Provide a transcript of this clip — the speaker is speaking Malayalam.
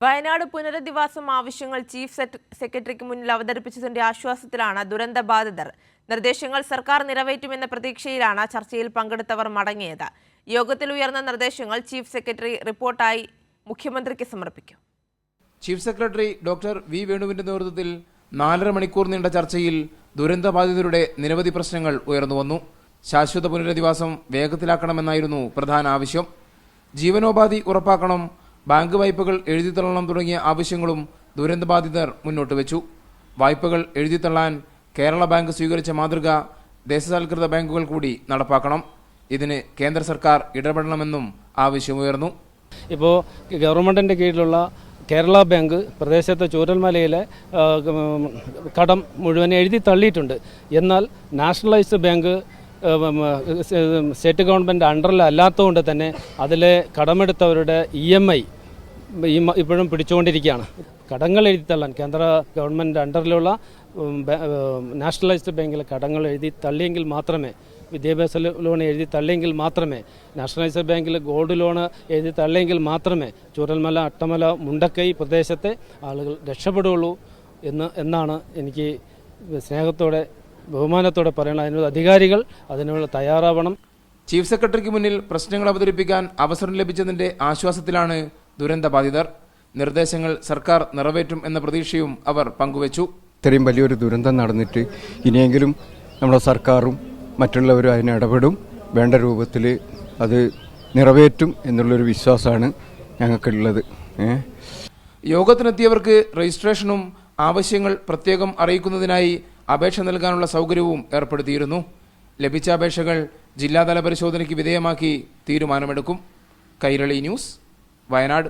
വയനാട് പുനരധിവാസം ആവശ്യങ്ങൾ ചീഫ് സെക്രട്ടറിക്ക് മുന്നിൽ അവതരിപ്പിച്ചതിന്റെ ആശ്വാസത്തിലാണ് ദുരന്തബാധിതർ. നിർദ്ദേശങ്ങൾ സർക്കാർ നിറവേറ്റുമെന്ന പ്രതീക്ഷയിലാണ് ചർച്ചയിൽ പങ്കെടുത്തവർ മടങ്ങിയത്. യോഗത്തിൽ ഉയർന്ന നിർദ്ദേശങ്ങൾ ചീഫ് സെക്രട്ടറി റിപ്പോർട്ടായി മുഖ്യമന്ത്രിക്ക് സമർപ്പിക്കും. ചീഫ് സെക്രട്ടറി ഡോക്ടർ വി വേണുവിന്റെ നേതൃത്വത്തിൽ 4.5 മണിക്കൂർ നീണ്ട ചർച്ചയിൽ ദുരന്തബാധിതരുടെ നിരവധി പ്രശ്നങ്ങൾ ഉയർന്നുവന്നു. ശാശ്വത പുനരധിവാസം വേഗത്തിലാക്കണമെന്നായിരുന്നു പ്രധാന ആവശ്യം. ജീവനോപാധി ഉറപ്പാക്കണം, ബാങ്ക് വായ്പകൾ എഴുതിത്തള്ളണം തുടങ്ങിയ ആവശ്യങ്ങളും ദുരന്തബാധിതർ മുന്നോട്ട് വെച്ചു. വായ്പകൾ എഴുതിത്തള്ളാൻ കേരള ബാങ്ക് സ്വീകരിച്ച മാതൃക ദേശസാൽകൃത ബാങ്കുകൾ കൂടി നടപ്പാക്കണം. ഇതിന് കേന്ദ്ര സർക്കാർ ഇടപെടണമെന്നും ആവശ്യമുയർന്നു. ഇപ്പോൾ ഗവൺമെന്റിന്റെ കീഴിലുള്ള കേരള ബാങ്ക് പ്രദേശത്തെ ചൂരൽമലയിലെ കടം മുഴുവൻ എഴുതി തള്ളിയിട്ടുണ്ട്. എന്നാൽ നാഷണലൈസ്ഡ് ബാങ്ക് സ്റ്റേറ്റ് ഗവൺമെൻറ് അണ്ടറിലല്ലാത്തതുകൊണ്ട് തന്നെ അതിലെ കടമെടുത്തവരുടെ EMI ഇപ്പോഴും പിടിച്ചുകൊണ്ടിരിക്കുകയാണ്. കടങ്ങൾ എഴുതി തള്ളാൻ കേന്ദ്ര ഗവൺമെൻറ് അണ്ടറിലുള്ള നാഷണലൈസ്ഡ് ബാങ്കിലെ കടങ്ങൾ എഴുതി തള്ളിയെങ്കിൽ മാത്രമേ, വിദ്യാഭ്യാസ ലോൺ എഴുതി തള്ളിയെങ്കിൽ മാത്രമേ, നാഷണലൈസ്ഡ് ബാങ്കിൽ ഗോൾഡ് ലോൺ എഴുതി തള്ളിയെങ്കിൽ മാത്രമേ ചൂരൽമല, അട്ടമല, മുണ്ടക്കൈ പ്രദേശത്തെ ആളുകൾ രക്ഷപ്പെടുകയുള്ളൂ എന്നാണ് എനിക്ക് സ്നേഹത്തോടെ ബഹുമാനത്തോടെ പറയണം. അതിനുള്ള അധികാരികൾ അതിനുള്ള തയ്യാറാവണം. ചീഫ് സെക്രട്ടറിക്ക് മുന്നിൽ പ്രശ്നങ്ങൾ അവതരിപ്പിക്കാൻ അവസരം ലഭിച്ചതിന്റെ ആശ്വാസത്തിലാണ് ദുരന്തബാധിതർ. നിർദ്ദേശങ്ങൾ സർക്കാർ നിറവേറ്റും എന്ന പ്രതീക്ഷയും അവർ പങ്കുവച്ചു. ഇത്രയും വലിയൊരു ദുരന്തം നടന്നിട്ട് ഇനിയെങ്കിലും നമ്മുടെ സർക്കാരും മറ്റുള്ളവരും അതിന് ഇടപെടും, വേണ്ട രൂപത്തിൽ അത് നിറവേറ്റും എന്നുള്ളൊരു വിശ്വാസമാണ് ഞങ്ങൾക്കുള്ളത്. യോഗത്തിനെത്തിയവർക്ക് രജിസ്ട്രേഷനും ആവശ്യങ്ങൾ പ്രത്യേകം അറിയിക്കുന്നതിനായി അപേക്ഷ നൽകാനുള്ള സൗകര്യവും ഏർപ്പെടുത്തിയിരുന്നു. ലഭിച്ച അപേക്ഷകൾ ജില്ലാതല പരിശോധനയ്ക്ക് വിധേയമാക്കി തീരുമാനമെടുക്കും. കൈരളി ന്യൂസ്, വയനാട്.